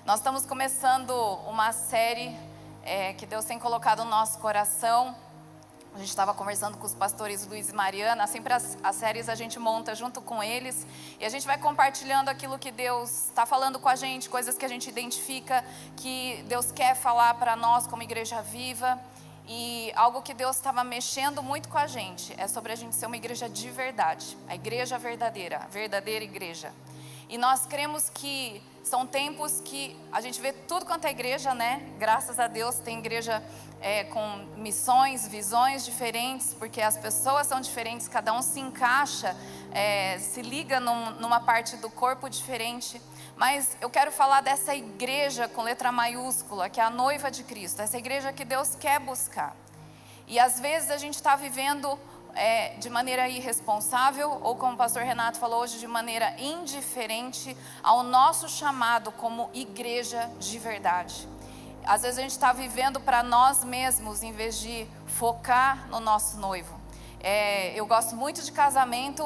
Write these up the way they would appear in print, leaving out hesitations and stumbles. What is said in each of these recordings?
Nós estamos começando uma série que Deus tem colocado no nosso coração. A gente estava conversando com os pastores Luiz e Mariana. Sempre as séries a gente monta junto com eles. E a gente vai compartilhando aquilo que Deus está falando com a gente, coisas que a gente identifica, que Deus quer falar para nós como igreja viva. E algo que Deus estava mexendo muito com a gente é sobre a gente ser uma igreja de verdade. A igreja verdadeira, a verdadeira igreja. E nós cremos que são tempos que a gente vê tudo quanto é igreja, né? Graças a Deus tem igreja com missões, visões diferentes, porque as pessoas são diferentes, cada um se encaixa, se liga numa parte do corpo diferente. Mas eu quero falar dessa igreja com letra maiúscula, que é a noiva de Cristo, essa igreja que Deus quer buscar. E às vezes a gente está vivendo de maneira irresponsável, ou como o pastor Renato falou hoje, de maneira indiferente ao nosso chamado como igreja de verdade. Às vezes a gente está vivendo para nós mesmos, em vez de focar no nosso noivo. Eu gosto muito de casamento.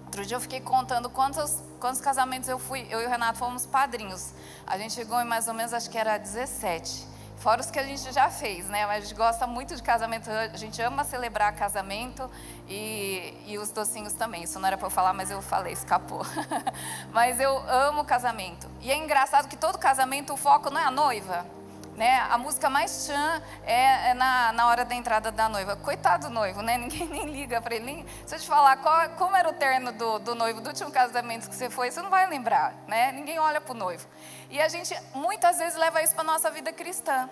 Outro dia eu fiquei contando quantos casamentos eu fui. Eu e o Renato fomos padrinhos. A gente chegou em mais ou menos, acho que era 17. Fora os que a gente já fez, né? Mas a gente gosta muito de casamento, a gente ama celebrar casamento e os docinhos também. Isso não era para eu falar, mas eu falei, escapou. Mas eu amo casamento. E é engraçado que todo casamento, o foco não é a noiva, né? A música mais tchan é na hora da entrada da noiva. Coitado do noivo, né? Ninguém nem liga para ele. Se eu te falar como era o terno do noivo do último casamento que você foi, você não vai lembrar, né? Ninguém olha para o noivo. E a gente muitas vezes leva isso para a nossa vida cristã.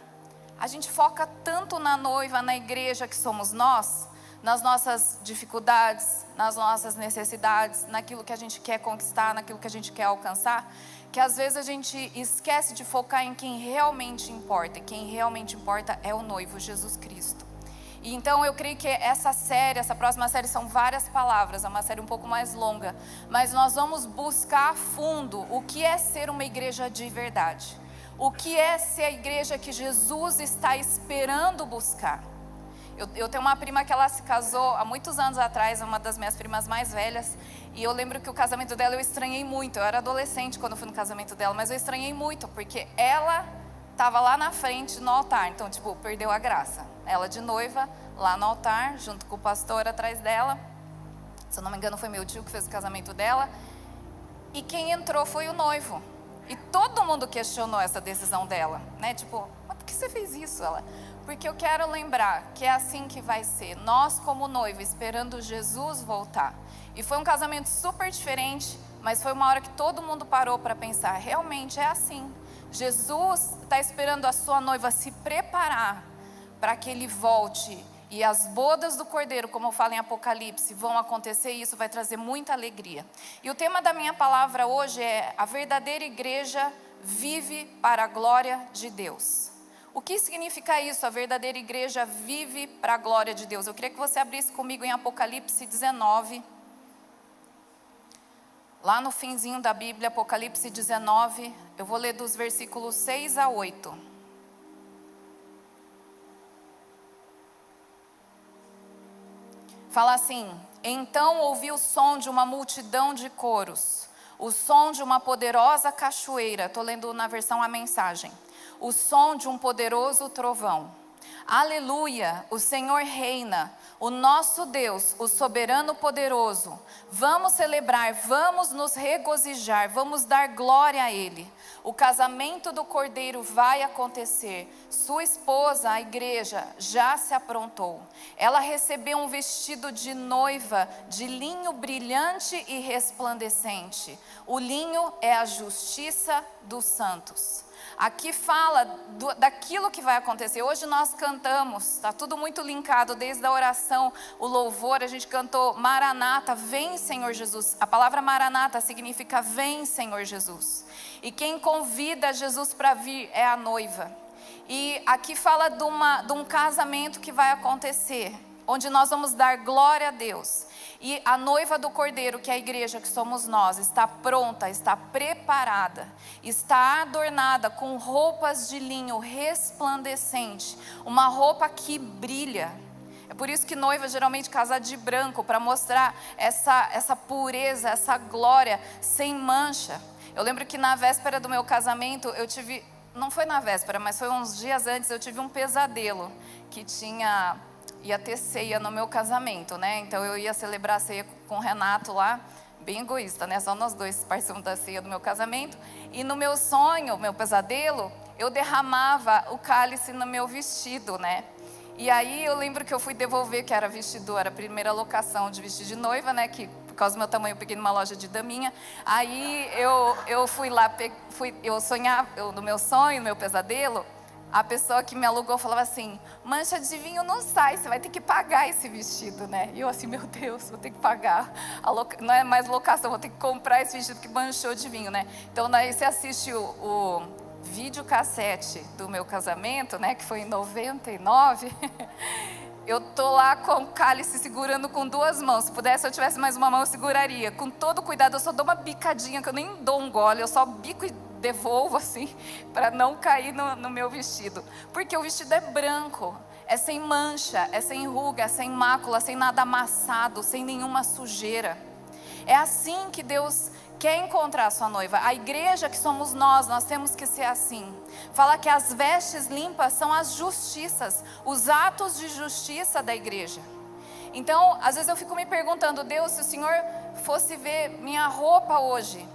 A gente foca tanto na noiva, na igreja que somos nós, nas nossas dificuldades, nas nossas necessidades, naquilo que a gente quer conquistar, naquilo que a gente quer alcançar, que às vezes a gente esquece de focar em quem realmente importa. E quem realmente importa é o noivo, Jesus Cristo. E então eu creio que essa próxima série são várias palavras, é uma série um pouco mais longa, mas nós vamos buscar a fundo o que é ser uma igreja de verdade. O que é ser a igreja que Jesus está esperando buscar. Eu tenho uma prima que ela se casou há muitos anos atrás, uma das minhas primas mais velhas, e eu lembro que o casamento dela eu estranhei muito. Eu era adolescente quando eu fui no casamento dela, mas eu estranhei muito, porque ela estava lá na frente no altar, então perdeu a graça. Ela de noiva, lá no altar, junto com o pastor atrás dela. Se eu não me engano foi meu tio que fez o casamento dela. E quem entrou foi o noivo. E todo mundo questionou essa decisão dela, né? Mas por que você fez isso? Ela, porque eu quero lembrar que é assim que vai ser. Nós como noivo, esperando Jesus voltar. E foi um casamento super diferente, mas foi uma hora que todo mundo parou para pensar, realmente é assim. Jesus está esperando a sua noiva se preparar para que ele volte. E as bodas do Cordeiro, como eu falo em Apocalipse, vão acontecer e isso vai trazer muita alegria. E o tema da minha palavra hoje é: a verdadeira igreja vive para a glória de Deus. O que significa isso? A verdadeira igreja vive para a glória de Deus. Eu queria que você abrisse comigo em Apocalipse 19. Lá no finzinho da Bíblia, Apocalipse 19, eu vou ler dos versículos 6 a 8. Fala assim: então ouvi o som de uma multidão de coros, o som de uma poderosa cachoeira. Estou lendo na versão A Mensagem. O som de um poderoso trovão. Aleluia, o Senhor reina, o nosso Deus, o soberano poderoso. Vamos celebrar, vamos nos regozijar, vamos dar glória a Ele. O casamento do Cordeiro vai acontecer. Sua esposa, a igreja, já se aprontou. Ela recebeu um vestido de noiva de linho brilhante e resplandecente. O linho é a justiça dos santos. Aqui fala daquilo que vai acontecer. Hoje nós cantamos, está tudo muito linkado, desde a oração, o louvor, a gente cantou Maranata, vem Senhor Jesus. A palavra Maranata significa vem Senhor Jesus. E quem convida Jesus para vir é a noiva. E aqui fala de um casamento que vai acontecer, onde nós vamos dar glória a Deus. E a noiva do Cordeiro, que é a igreja que somos nós, está pronta, está preparada, está adornada com roupas de linho resplandecente, uma roupa que brilha. É por isso que noiva geralmente casa de branco, para mostrar essa pureza, essa glória sem mancha. Eu lembro que na véspera do meu casamento, não foi na véspera, mas foi uns dias antes, eu tive um pesadelo, que ia ter ceia no meu casamento, né? Então eu ia celebrar a ceia com o Renato lá, bem egoísta, né? Só nós dois participamos da ceia do meu casamento. E no meu sonho, meu pesadelo, eu derramava o cálice no meu vestido, né? E aí eu lembro que eu fui devolver, que era vestido, era a primeira locação de vestido de noiva, né? Que por causa do meu tamanho eu peguei numa loja de daminha. Aí eu fui lá, no meu sonho, no meu pesadelo, a pessoa que me alugou falava assim: mancha de vinho não sai, você vai ter que pagar esse vestido, né? E eu assim, meu Deus, vou ter que pagar. Não é mais locação, vou ter que comprar esse vestido que manchou de vinho, né? Então daí você assiste o videocassete do meu casamento, né? Que foi em 99. Eu tô lá com o cálice segurando com duas mãos. Se pudesse, se eu tivesse mais uma mão, eu seguraria. Com todo cuidado, eu só dou uma bicadinha, que eu nem dou um gole, eu só bico e devolvo assim, para não cair no meu vestido. Porque o vestido é branco, é sem mancha, é sem ruga, é sem mácula, sem nada amassado, sem nenhuma sujeira. É assim que Deus quer encontrar a sua noiva. A igreja que somos nós temos que ser assim. Fala que as vestes limpas são as justiças, os atos de justiça da igreja. Então, às vezes eu fico me perguntando: Deus, se o Senhor fosse ver minha roupa hoje,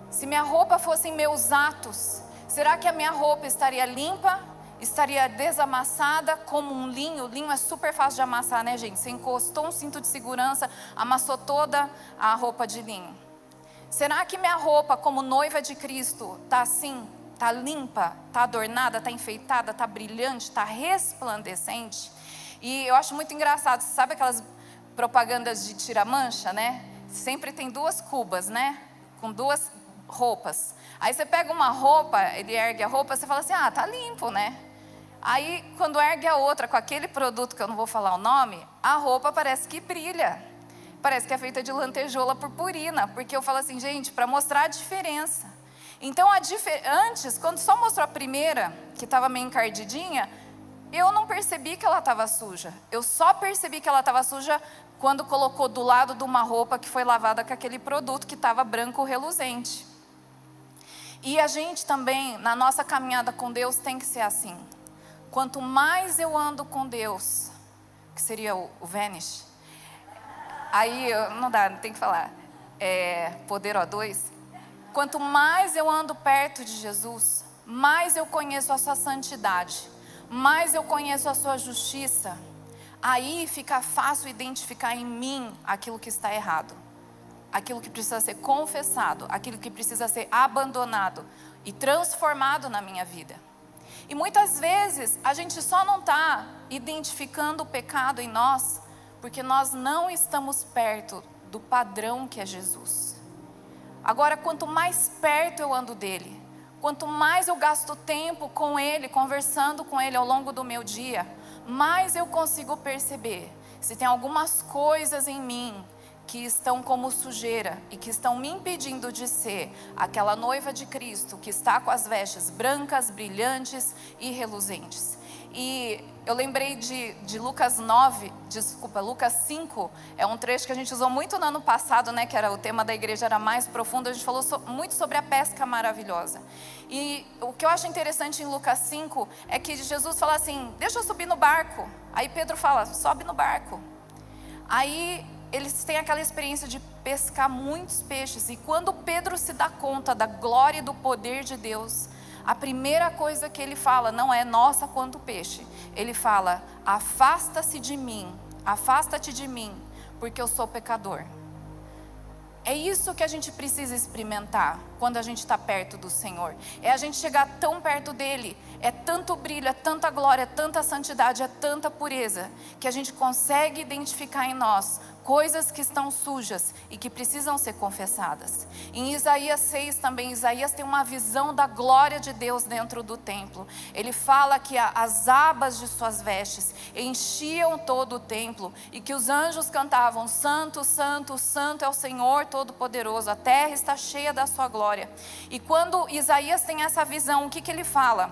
se minha roupa fossem meus atos, será que a minha roupa estaria limpa? Estaria desamassada como um linho? O linho é super fácil de amassar, né, gente? Você encostou um cinto de segurança, amassou toda a roupa de linho. Será que minha roupa como noiva de Cristo está assim? Está limpa? Está adornada? Está enfeitada? Está brilhante? Está resplandecente? E eu acho muito engraçado, sabe aquelas propagandas de tira-mancha, né? Sempre tem duas cubas, né? Com duas roupas. Aí você pega uma roupa, ele ergue a roupa, você fala assim: ah, tá limpo, né? Aí quando ergue a outra com aquele produto que eu não vou falar o nome, a roupa parece que brilha. Parece que é feita de lantejoula purpurina, porque eu falo assim, gente, para mostrar a diferença. Então antes, quando só mostrou a primeira, que estava meio encardidinha, eu não percebi que ela estava suja. Eu só percebi que ela estava suja quando colocou do lado de uma roupa que foi lavada com aquele produto que estava branco reluzente. E a gente também, na nossa caminhada com Deus, tem que ser assim. Quanto mais eu ando com Deus, que seria o Vanish, aí não dá, não tem que falar, poder O2. Quanto mais eu ando perto de Jesus, mais eu conheço a sua santidade, mais eu conheço a sua justiça. Aí fica fácil identificar em mim aquilo que está errado, aquilo que precisa ser confessado, aquilo que precisa ser abandonado e transformado na minha vida. E muitas vezes a gente só não está identificando o pecado em nós porque nós não estamos perto do padrão que é Jesus. Agora, quanto mais perto eu ando dele, quanto mais eu gasto tempo com ele, conversando com ele ao longo do meu dia, mais eu consigo perceber se tem algumas coisas em mim que estão como sujeira e que estão me impedindo de ser aquela noiva de Cristo que está com as vestes brancas, brilhantes e reluzentes. E eu lembrei de Lucas 5, é um trecho que a gente usou muito no ano passado, né, que era o tema da igreja, era mais profundo, a gente falou muito sobre a pesca maravilhosa. E o que eu acho interessante em Lucas 5 é que Jesus fala assim: deixa eu subir no barco. Aí Pedro fala: sobe no barco. Aí eles têm aquela experiência de pescar muitos peixes, e quando Pedro se dá conta da glória e do poder de Deus, a primeira coisa que ele fala não é nossa, quanto peixe. Ele fala: afasta-te de mim, porque eu sou pecador. É isso que a gente precisa experimentar quando a gente está perto do Senhor. É a gente chegar tão perto dele, é tanto brilho, é tanta glória, é tanta santidade, é tanta pureza, que a gente consegue identificar em nós coisas que estão sujas e que precisam ser confessadas. Em Isaías 6 também, Isaías tem uma visão da glória de Deus dentro do templo. Ele fala que as abas de suas vestes enchiam todo o templo e que os anjos cantavam: santo, santo, santo é o Senhor Todo-Poderoso, a terra está cheia da sua glória. E quando Isaías tem essa visão, o que ele fala?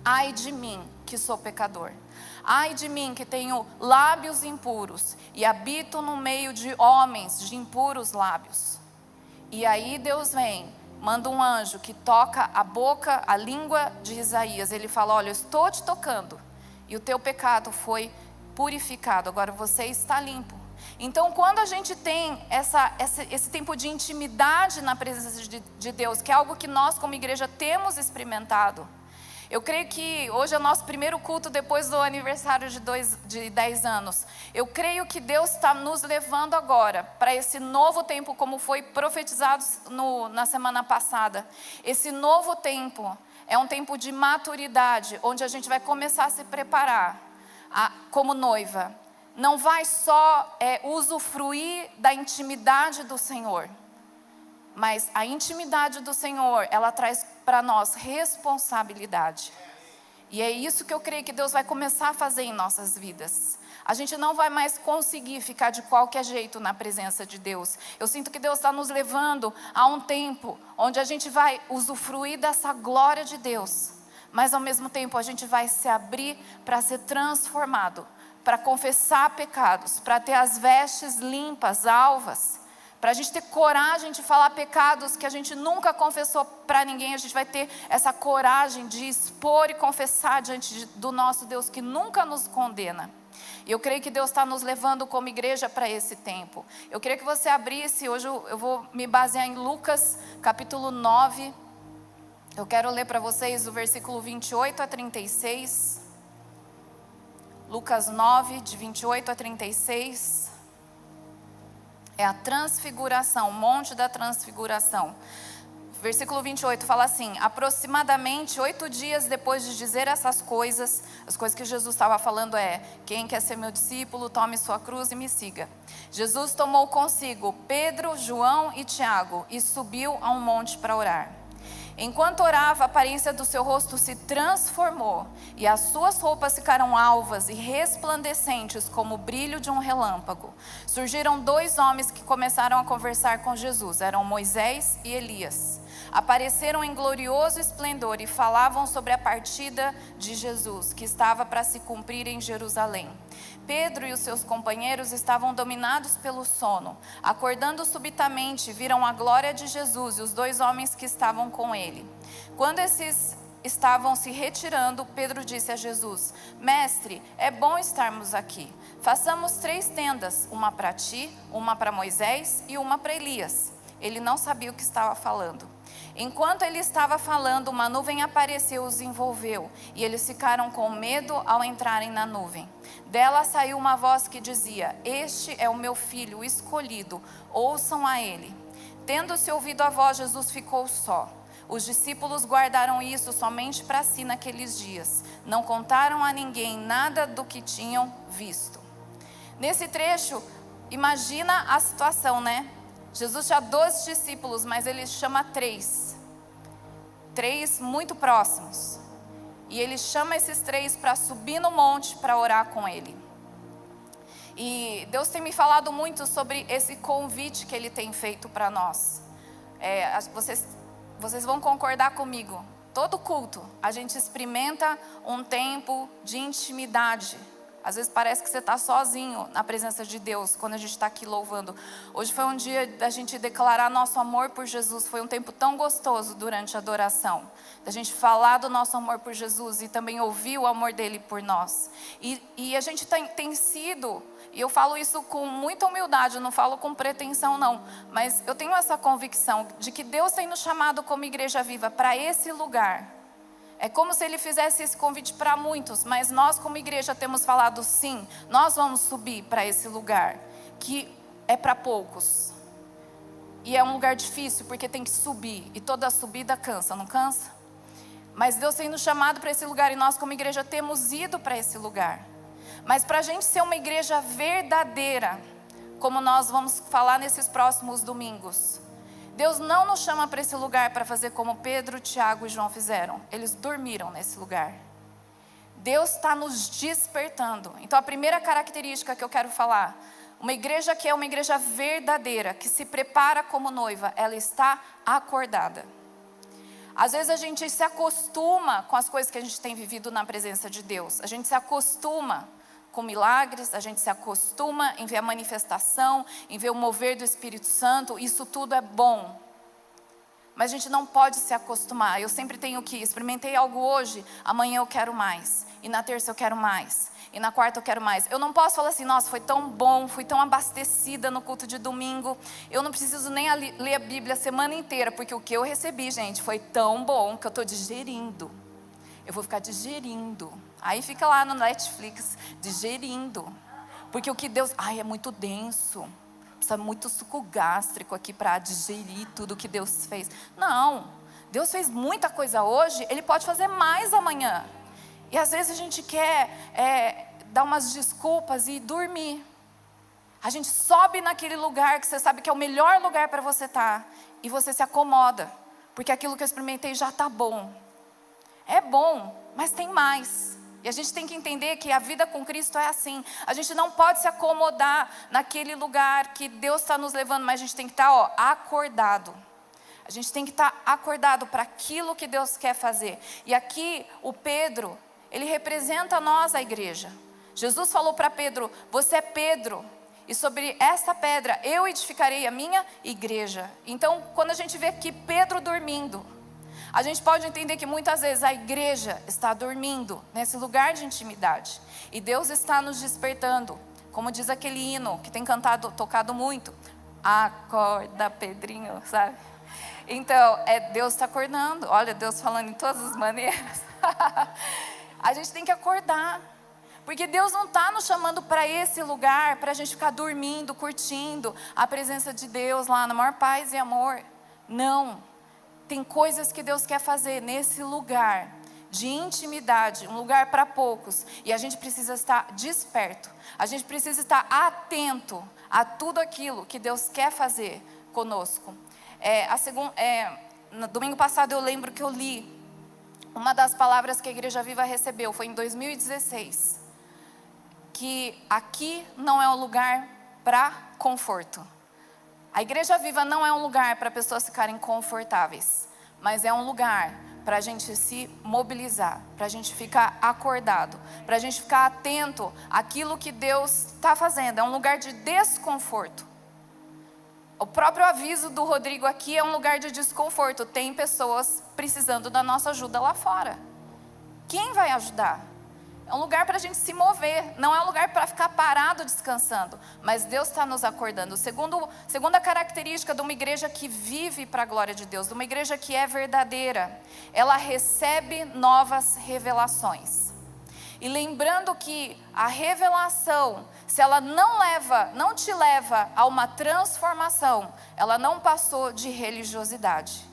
Ai de mim, que sou pecador. Ai de mim, que tenho lábios impuros e habito no meio de homens de impuros lábios. E aí Deus vem, manda um anjo que toca a boca, a língua de Isaías. Ele fala: olha, eu estou te tocando e o teu pecado foi purificado, agora você está limpo. Então, quando a gente tem esse tempo de intimidade na presença de Deus, que é algo que nós como igreja temos experimentado, eu creio que hoje é o nosso primeiro culto depois do aniversário de 10 anos. Eu creio que Deus está nos levando agora para esse novo tempo, como foi profetizado na semana passada. Esse novo tempo é um tempo de maturidade, onde a gente vai começar a se preparar como noiva. Não vai só usufruir da intimidade do Senhor, mas a intimidade do Senhor, ela traz para nós responsabilidade. E é isso que eu creio que Deus vai começar a fazer em nossas vidas. A gente não vai mais conseguir ficar de qualquer jeito na presença de Deus. Eu sinto que Deus está nos levando a um tempo onde a gente vai usufruir dessa glória de Deus, mas ao mesmo tempo a gente vai se abrir para ser transformado, para confessar pecados, para ter as vestes limpas, alvas, para a gente ter coragem de falar pecados que a gente nunca confessou para ninguém. A gente vai ter essa coragem de expor e confessar diante do nosso Deus que nunca nos condena. E eu creio que Deus está nos levando como igreja para esse tempo. Eu queria que você abrisse, hoje eu vou me basear em Lucas capítulo 9. Eu quero ler para vocês o versículo 28 a 36. Lucas 9, de 28 a 36. É a transfiguração, o monte da transfiguração. Versículo 28 fala assim: aproximadamente 8 dias depois de dizer essas coisas, as coisas que Jesus estava falando quem quer ser meu discípulo, tome sua cruz e me siga. Jesus tomou consigo Pedro, João e Tiago e subiu a um monte para orar. Enquanto orava, a aparência do seu rosto se transformou e as suas roupas ficaram alvas e resplandecentes como o brilho de um relâmpago. Surgiram 2 homens que começaram a conversar com Jesus, eram Moisés e Elias. Apareceram em glorioso esplendor e falavam sobre a partida de Jesus, que estava para se cumprir em Jerusalém. Pedro e os seus companheiros estavam dominados pelo sono. Acordando subitamente, viram a glória de Jesus e os 2 homens que estavam com ele. Quando esses estavam se retirando, Pedro disse a Jesus: Mestre, é bom estarmos aqui. Façamos 3 tendas, uma para ti, uma para Moisés e uma para Elias. Ele não sabia o que estava falando. Enquanto ele estava falando, uma nuvem apareceu e os envolveu, e eles ficaram com medo ao entrarem na nuvem. Dela saiu uma voz que dizia: Este é o meu filho o escolhido, ouçam a ele. Tendo-se ouvido a voz, Jesus ficou só. Os discípulos guardaram isso somente para si naqueles dias. Não contaram a ninguém nada do que tinham visto. Nesse trecho, imagina a situação, né? Jesus tinha 12 discípulos, mas ele chama 3 muito próximos. E ele chama esses 3 para subir no monte para orar com ele. E Deus tem me falado muito sobre esse convite que ele tem feito para nós. Vocês vão concordar comigo. Todo culto, a gente experimenta um tempo de intimidade. Às vezes parece que você está sozinho na presença de Deus, quando a gente está aqui louvando. Hoje foi um dia da gente declarar nosso amor por Jesus. Foi um tempo tão gostoso durante a adoração. Da gente falar do nosso amor por Jesus e também ouvir o amor dele por nós. E a gente tem sido, e eu falo isso com muita humildade, eu não falo com pretensão não. Mas eu tenho essa convicção de que Deus tem nos chamado como igreja viva para esse lugar. É como se ele fizesse esse convite para muitos, mas nós como igreja temos falado sim, nós vamos subir para esse lugar, que é para poucos. E é um lugar difícil, porque tem que subir, e toda subida cansa, não cansa? Mas Deus tem nos chamado para esse lugar, e nós como igreja temos ido para esse lugar. Mas para a gente ser uma igreja verdadeira, como nós vamos falar nesses próximos domingos, Deus não nos chama para esse lugar para fazer como Pedro, Tiago e João fizeram. Eles dormiram nesse lugar. Deus está nos despertando. Então a primeira característica que eu quero falar, uma igreja que é uma igreja verdadeira, que se prepara como noiva, ela está acordada. Às vezes a gente se acostuma com as coisas que a gente tem vivido na presença de Deus. A gente se acostuma com milagres, a gente se acostuma em ver a manifestação, em ver o mover do Espírito Santo, isso tudo é bom. Mas a gente não pode se acostumar. Eu sempre tenho que, experimentei algo hoje, amanhã eu quero mais, e na terça eu quero mais, e na quarta eu quero mais. Eu não posso falar assim, nossa, foi tão bom, fui tão abastecida no culto de domingo, eu não preciso nem ler a Bíblia a semana inteira, porque o que eu recebi, gente, foi tão bom que eu estou digerindo. Eu vou ficar digerindo. Aí fica lá no Netflix, digerindo. Porque o que Deus... é muito denso. Precisa muito suco gástrico aqui para digerir tudo que Deus fez. Não. Deus fez muita coisa hoje, Ele pode fazer mais amanhã. E às vezes a gente quer dar umas desculpas e dormir. A gente sobe naquele lugar que você sabe que é o melhor lugar para você estar. E você se acomoda. Porque aquilo que eu experimentei já está bom. É bom, mas tem mais. E a gente tem que entender que a vida com Cristo é assim. A gente não pode se acomodar naquele lugar que Deus está nos levando, mas a gente tem que estar acordado. A gente tem que estar acordado para aquilo que Deus quer fazer. E aqui o Pedro, ele representa nós, a igreja. Jesus falou para Pedro, você é Pedro, e sobre essa pedra eu edificarei a minha igreja. Então, quando a gente vê aqui Pedro dormindo, a gente pode entender que muitas vezes a igreja está dormindo nesse lugar de intimidade. E Deus está nos despertando. Como diz aquele hino que tem tocado muito. Acorda, Pedrinho, sabe? Então, Deus está acordando. Olha, Deus falando em todas as maneiras. A gente tem que acordar. Porque Deus não está nos chamando para esse lugar, para a gente ficar dormindo, curtindo a presença de Deus lá na maior paz e amor. Não. Tem coisas que Deus quer fazer nesse lugar de intimidade, um lugar para poucos. E a gente precisa estar desperto. A gente precisa estar atento a tudo aquilo que Deus quer fazer conosco. No domingo passado eu lembro que eu li uma das palavras que a Igreja Viva recebeu, foi em 2016. Que aqui não é um lugar para conforto. A Igreja Viva não é um lugar para pessoas ficarem confortáveis, mas é um lugar para a gente se mobilizar, para a gente ficar acordado, para a gente ficar atento àquilo que Deus está fazendo. É um lugar de desconforto. O próprio aviso do Rodrigo aqui é um lugar de desconforto. Tem pessoas precisando da nossa ajuda lá fora. Quem vai ajudar? É um lugar para a gente se mover, não é um lugar para ficar parado descansando. Mas Deus está nos acordando. Segunda característica de uma igreja que vive para a glória de Deus, de uma igreja que é verdadeira, ela recebe novas revelações. E lembrando que a revelação, se ela não te leva a uma transformação, ela não passou de religiosidade.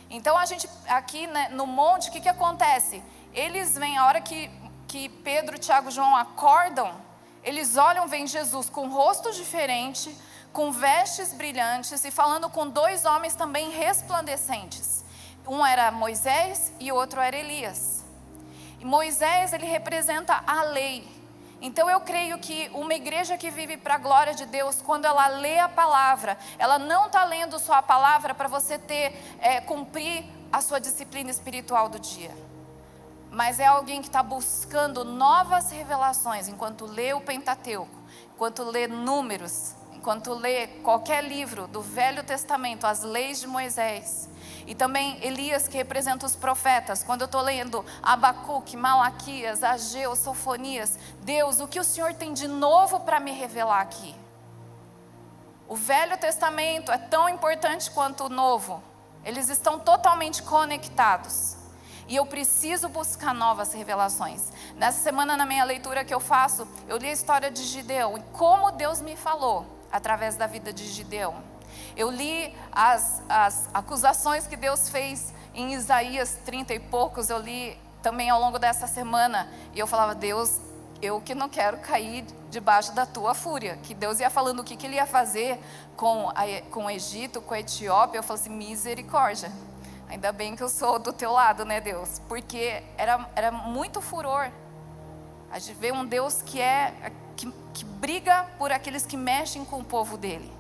Então a gente aqui, né, no monte, o que acontece? Eles vêm, a hora que Pedro, Tiago e João acordam, eles olham, veem Jesus com rosto diferente, com vestes brilhantes e falando com dois homens também resplandecentes. Um era Moisés e o outro era Elias. E Moisés, ele representa a lei. Então eu creio que uma igreja que vive para a glória de Deus, quando ela lê a palavra, ela não está lendo só a palavra para você cumprir a sua disciplina espiritual do dia. Mas é alguém que está buscando novas revelações, enquanto lê o Pentateuco, enquanto lê Números, enquanto lê qualquer livro do Velho Testamento, as leis de Moisés. E também Elias, que representa os profetas. Quando eu estou lendo Abacuque, Malaquias, Ageu, Sofonias, Deus, o que o Senhor tem de novo para me revelar aqui? O Velho Testamento é tão importante quanto o Novo. Eles estão totalmente conectados. E eu preciso buscar novas revelações. Nessa semana, na minha leitura que eu faço, eu li a história de Gideão. E como Deus me falou através da vida de Gideão. Eu li as acusações que Deus fez em Isaías 30 e poucos. Eu li também ao longo dessa semana. E eu falava, Deus, eu que não quero cair debaixo da tua fúria. Que Deus ia falando o que Ele ia fazer com o Egito, com a Etiópia. Eu falei assim, misericórdia. Ainda bem que eu sou do teu lado, né, Deus? Porque era muito furor. A gente vê um Deus que briga por aqueles que mexem com o povo dele.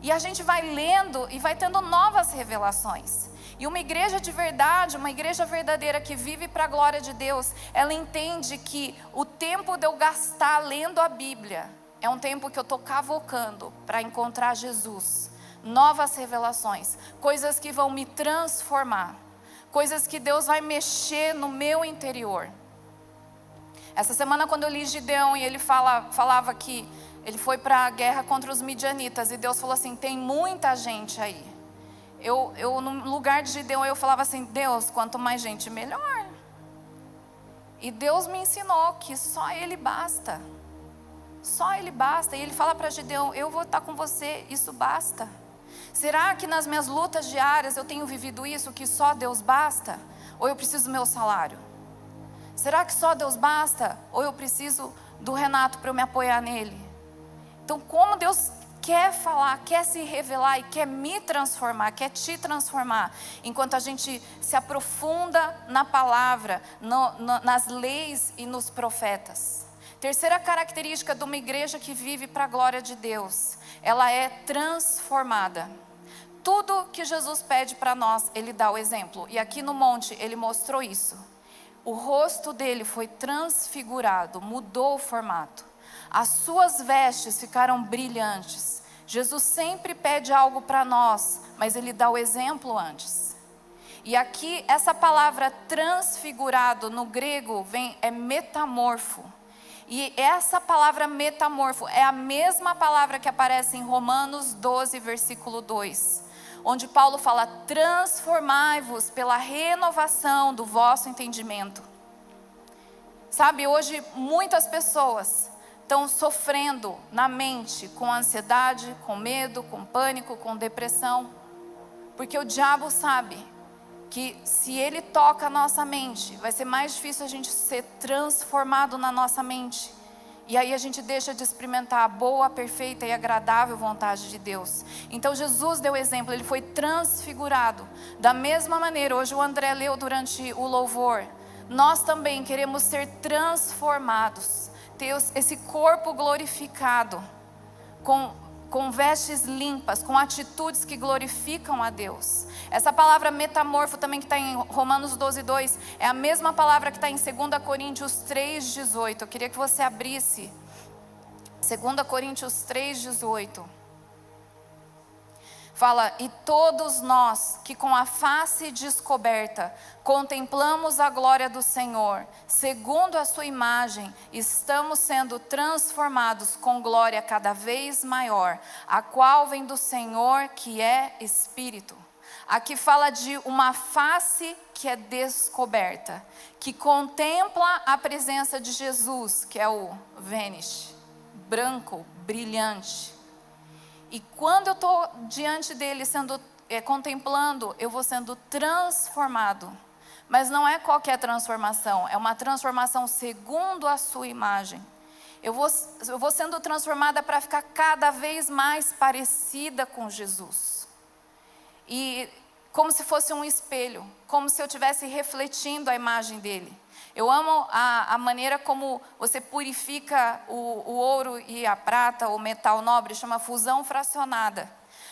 E a gente vai lendo e vai tendo novas revelações. E uma igreja de verdade, uma igreja verdadeira que vive para a glória de Deus, ela entende que o tempo de eu gastar lendo a Bíblia é um tempo que eu estou cavocando para encontrar Jesus. Novas revelações, coisas que vão me transformar, coisas que Deus vai mexer no meu interior. Essa semana, quando eu li Gideão e ele falava que ele foi para a guerra contra os midianitas, e Deus falou assim: tem muita gente aí. Eu no lugar de Gideão, eu falava assim: Deus, quanto mais gente, melhor. E Deus me ensinou que só Ele basta. Só Ele basta. E Ele fala para Gideão: eu vou estar com você, isso basta. Será que nas minhas lutas diárias eu tenho vivido isso, que só Deus basta? Ou eu preciso do meu salário? Será que só Deus basta? Ou eu preciso do Renato para eu me apoiar nele? Então, como Deus quer falar, quer se revelar e quer me transformar, quer te transformar, enquanto a gente se aprofunda na palavra, nas leis e nos profetas. Terceira característica de uma igreja que vive para a glória de Deus: ela é transformada. Tudo que Jesus pede para nós, Ele dá o exemplo. E aqui no monte, Ele mostrou isso. O rosto dele foi transfigurado, mudou o formato. As suas vestes ficaram brilhantes. Jesus sempre pede algo para nós, mas Ele dá o exemplo antes. E aqui, essa palavra transfigurado, no grego, é metamorfo. E essa palavra metamorfo é a mesma palavra que aparece em Romanos 12, versículo 2. Onde Paulo fala: transformai-vos pela renovação do vosso entendimento. Sabe, hoje muitas pessoas estão sofrendo na mente com ansiedade, com medo, com pânico, com depressão. Porque o diabo sabe que se ele toca a nossa mente, vai ser mais difícil a gente ser transformado na nossa mente. E aí a gente deixa de experimentar a boa, perfeita e agradável vontade de Deus. Então Jesus deu exemplo, Ele foi transfigurado. Da mesma maneira, hoje o André leu durante o louvor, nós também queremos ser transformados. Ter esse corpo glorificado, com vestes limpas, com atitudes que glorificam a Deus. Essa palavra metamorfo também que está em Romanos 12, 2, é a mesma palavra que está em 2 Coríntios 3, 18. Eu queria que você abrisse 2 Coríntios 3, 18. Fala: e todos nós que com a face descoberta contemplamos a glória do Senhor, segundo a sua imagem, estamos sendo transformados com glória cada vez maior, a qual vem do Senhor, que é Espírito. Aqui fala de uma face que é descoberta, que contempla a presença de Jesus, que é o Vênus, branco, brilhante. E quando eu estou diante dele, contemplando, eu vou sendo transformado. Mas não é qualquer transformação, é uma transformação segundo a sua imagem. Eu vou sendo transformada para ficar cada vez mais parecida com Jesus. E como se fosse um espelho, como se eu estivesse refletindo a imagem dele. Eu amo a maneira como você purifica o ouro e a prata, o metal nobre, chama fusão fracionada.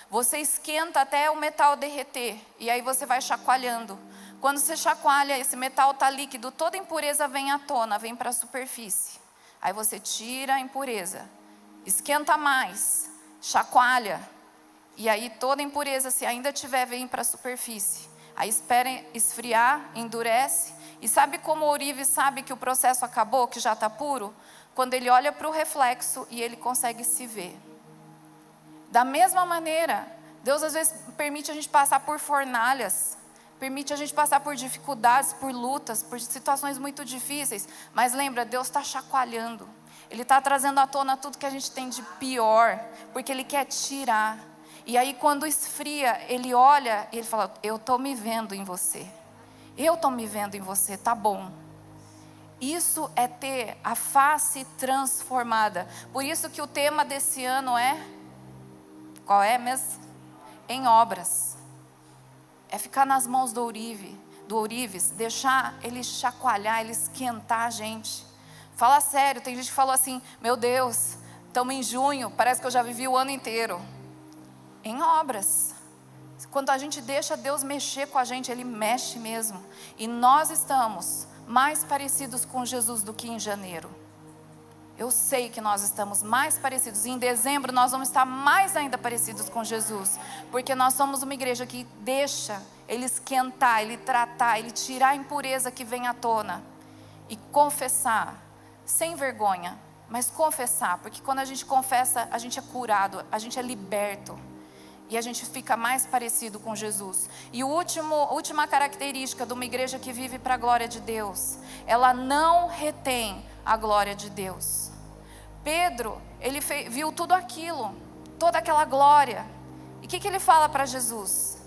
Você esquenta até o metal derreter, e aí você vai chacoalhando. Quando você chacoalha, esse metal está líquido, toda impureza vem à tona, vem para a superfície. Aí você tira a impureza, esquenta mais, chacoalha, e aí toda impureza, se ainda tiver, vem para a superfície. Aí espera esfriar, endurece. E sabe como o ourive sabe que o processo acabou, que já está puro? Quando ele olha para o reflexo e ele consegue se ver. Da mesma maneira, Deus às vezes permite a gente passar por fornalhas, permite a gente passar por dificuldades, por lutas, por situações muito difíceis. Mas lembra, Deus está chacoalhando. Ele está trazendo à tona tudo que a gente tem de pior, porque Ele quer tirar. E aí quando esfria, Ele olha e Ele fala: eu estou me vendo em você. Eu estou me vendo em você, tá bom. Isso é ter a face transformada. Por isso que o tema desse ano é... Qual é mesmo? Em obras. É ficar nas mãos do ourives, deixar ele chacoalhar, ele esquentar a gente. Fala sério, tem gente que falou assim: meu Deus, estamos em junho, parece que eu já vivi o ano inteiro. Em obras. Quando a gente deixa Deus mexer com a gente, Ele mexe mesmo. E nós estamos mais parecidos com Jesus do que em janeiro. Eu sei que nós estamos mais parecidos. Em dezembro nós vamos estar mais ainda parecidos com Jesus. Porque nós somos uma igreja que deixa Ele esquentar, Ele tratar, Ele tirar a impureza que vem à tona. E confessar, sem vergonha, mas confessar. Porque quando a gente confessa, a gente é curado, a gente é liberto. E a gente fica mais parecido com Jesus. E a última característica de uma igreja que vive para a glória de Deus, ela não retém a glória de Deus. Pedro, ele viu tudo aquilo, toda aquela glória. E o que ele fala para Jesus?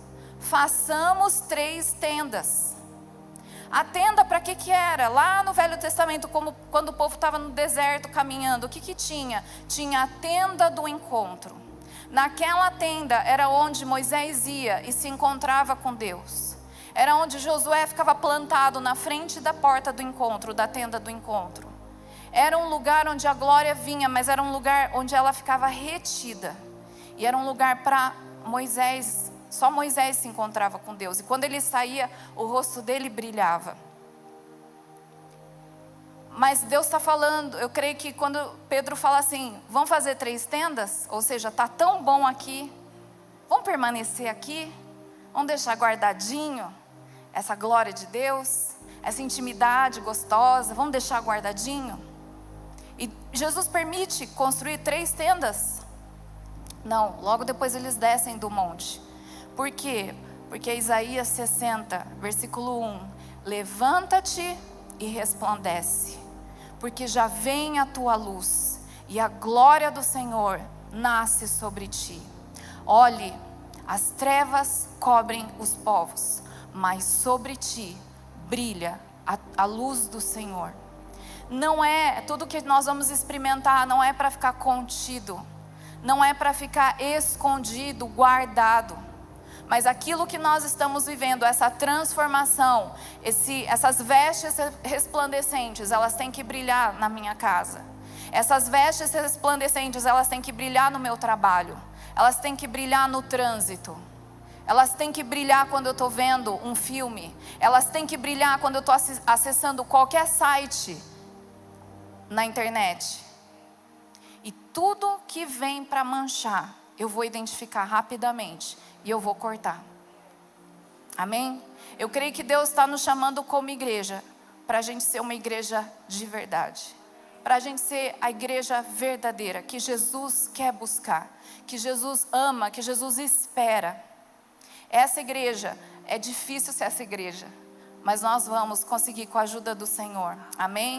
Façamos 3 tendas. A tenda para que era? Lá no Velho Testamento, quando o povo estava no deserto caminhando, o que tinha? Tinha a tenda do encontro. Naquela tenda era onde Moisés ia e se encontrava com Deus. Era onde Josué ficava plantado na frente da porta do encontro, da tenda do encontro. Era um lugar onde a glória vinha, mas era um lugar onde ela ficava retida. E era um lugar para Moisés, só Moisés se encontrava com Deus. E quando ele saía, o rosto dele brilhava. Mas Deus está falando, eu creio que quando Pedro fala assim, vamos fazer 3 tendas? Ou seja, está tão bom aqui, vamos permanecer aqui? Vamos deixar guardadinho essa glória de Deus, essa intimidade gostosa, vamos deixar guardadinho? E Jesus permite construir 3 tendas? Não, logo depois eles descem do monte. Por quê? Porque Isaías 60, versículo 1, levanta-te e resplandece, porque já vem a tua luz, e a glória do Senhor nasce sobre ti. Olhe, as trevas cobrem os povos, mas sobre ti brilha a luz do Senhor. Não é, tudo que nós vamos experimentar não é para ficar contido, não é para ficar escondido, guardado. Mas aquilo que nós estamos vivendo, essa transformação, essas vestes resplandecentes, elas têm que brilhar na minha casa. Essas vestes resplandecentes, elas têm que brilhar no meu trabalho. Elas têm que brilhar no trânsito. Elas têm que brilhar quando eu estou vendo um filme. Elas têm que brilhar quando eu estou acessando qualquer site na internet. E tudo que vem para manchar, eu vou identificar rapidamente e eu vou cortar. Amém? Eu creio que Deus está nos chamando como igreja para a gente ser uma igreja de verdade, para a gente ser a igreja verdadeira que Jesus quer buscar, que Jesus ama, que Jesus espera. Essa igreja, é difícil ser essa igreja, mas nós vamos conseguir com a ajuda do Senhor. Amém?